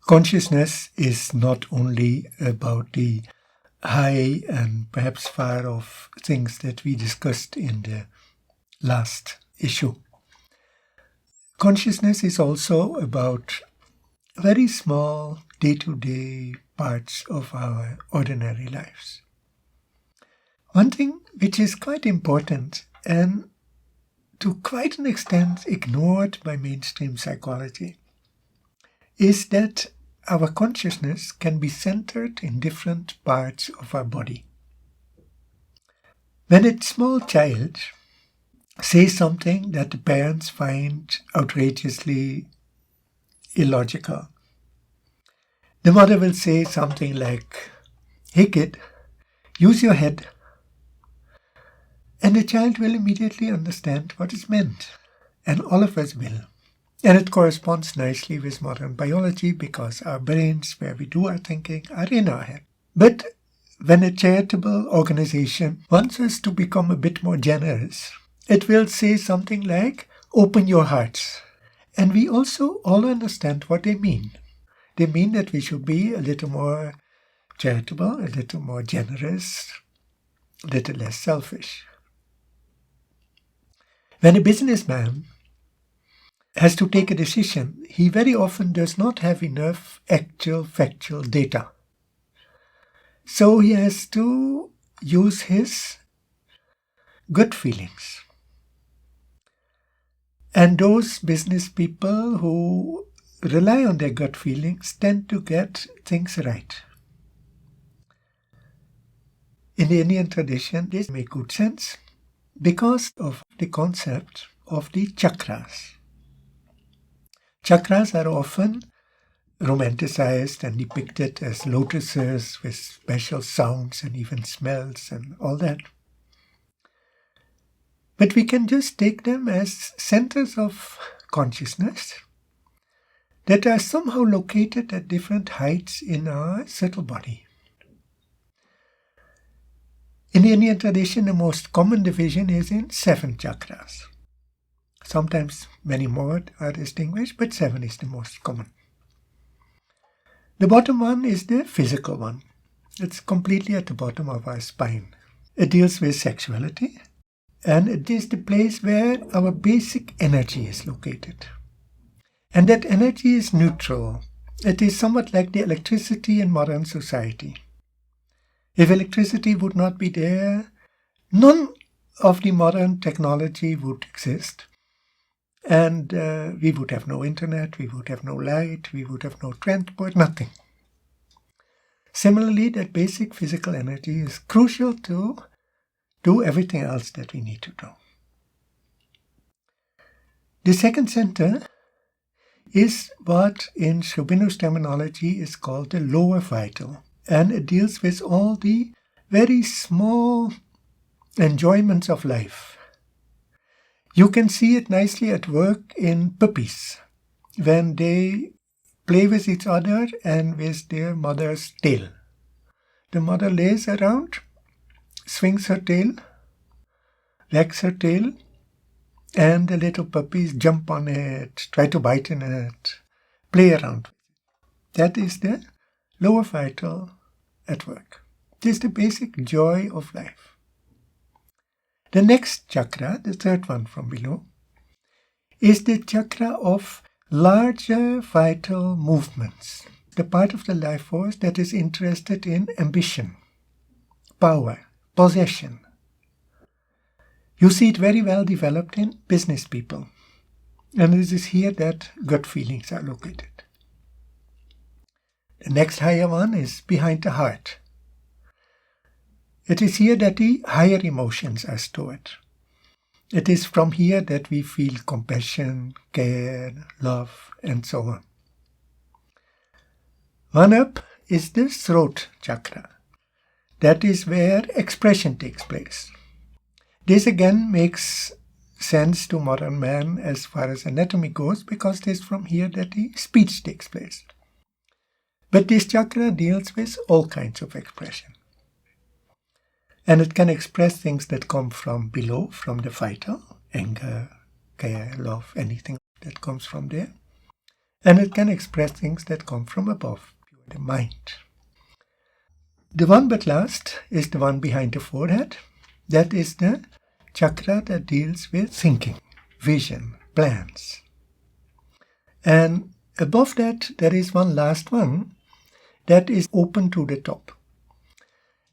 Consciousness is not only about the high and perhaps far off things that we discussed in the last issue. Consciousness is also about very small day-to-day parts of our ordinary lives. One thing which is quite important and to quite an extent ignored by mainstream psychology is that our consciousness can be centered in different parts of our body. When a small child says something that the parents find outrageously illogical, the mother will say something like, "Hey kid, use your head." And the child will immediately understand what is meant, and all of us will. And it corresponds nicely with modern biology because our brains, where we do our thinking, are in our head. But when a charitable organization wants us to become a bit more generous, it will say something like, "Open your hearts." And we also all understand what they mean. They mean that we should be a little more charitable, a little more generous, a little less selfish. When a businessman has to take a decision, he very often does not have enough actual factual data. So he has to use his gut feelings. And those business people who rely on their gut feelings tend to get things right. In the Indian tradition, this makes good sense because of the concept of the chakras. Chakras are often romanticized and depicted as lotuses with special sounds and even smells and all that. But we can just take them as centers of consciousness that are somehow located at different heights in our subtle body. In the Indian tradition, the most common division is in 7 chakras. Sometimes many more are distinguished, but 7 is the most common. The bottom one is the physical one. It's completely at the bottom of our spine. It deals with sexuality, and it is the place where our basic energy is located. And that energy is neutral. It is somewhat like the electricity in modern society. If electricity would not be there, none of the modern technology would exist. And we would have no internet, we would have no light, we would have no transport, nothing. Similarly, that basic physical energy is crucial to do everything else that we need to do. The second center is what in Shobinu's terminology is called the lower vital. And it deals with all the very small enjoyments of life. You can see it nicely at work in puppies when they play with each other and with their mother's tail. The mother lays around, swings her tail, wags her tail, and the little puppies jump on it, try to bite in it, play around. That is the lower vital at work. This is the basic joy of life. The next chakra, the third one from below, is the chakra of larger vital movements, the part of the life force that is interested in ambition, power, possession. You see it very well developed in business people. And it is here that gut feelings are located. The next higher one is behind the heart. It is here that the higher emotions are stored. It is from here that we feel compassion, care, love, and so on. One up is the throat chakra. That is where expression takes place. This again makes sense to modern man as far as anatomy goes, because it is from here that the speech takes place. But this chakra deals with all kinds of expression. And it can express things that come from below, from the vital, anger, care, love, anything that comes from there. And it can express things that come from above, the mind. The one but last is the one behind the forehead. That is the chakra that deals with thinking, vision, plans. And above that, there is one last one that is open to the top.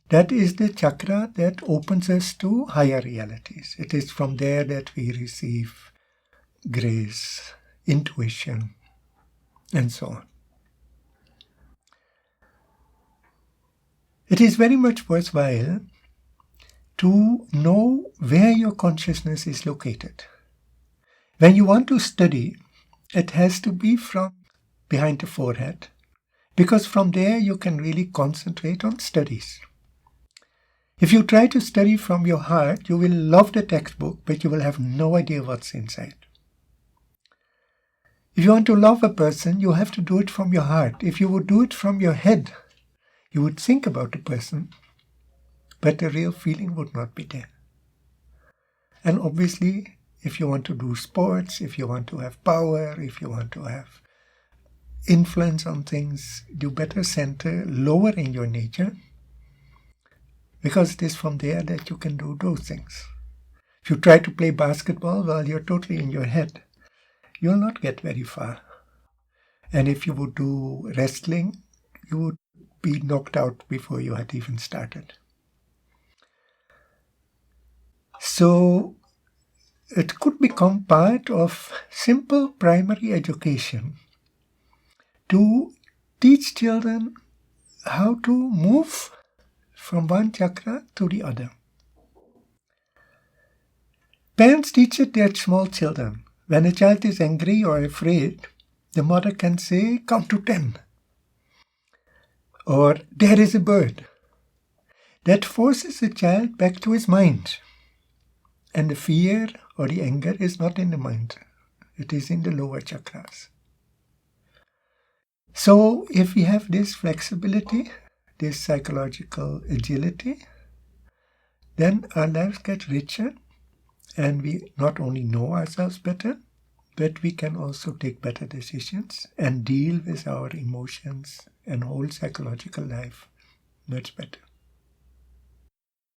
That is the chakra that opens us to higher realities. It is from there that we receive grace, intuition, and so on. It is very much worthwhile to know where your consciousness is located. When you want to study, it has to be from behind the forehead, because from there you can really concentrate on studies. If you try to study from your heart, you will love the textbook, but you will have no idea what's inside. If you want to love a person, you have to do it from your heart. If you would do it from your head, you would think about the person, but the real feeling would not be there. And obviously, if you want to do sports, if you want to have power, if you want to have influence on things, you better center lower in your nature, because it is from there that you can do those things. If you try to play basketball while you're totally in your head, you'll not get very far. And if you would do wrestling, you would be knocked out before you had even started. So it could become part of simple primary education to teach children how to move from one chakra to the other. Parents teach it their small children. When a child is angry or afraid, the mother can say, "Count to 10." Or, "There is a bird." That forces the child back to his mind. And the fear or the anger is not in the mind. It is in the lower chakras. So, if we have this flexibility, this psychological agility, then our lives get richer, and we not only know ourselves better, but we can also take better decisions and deal with our emotions and whole psychological life much better.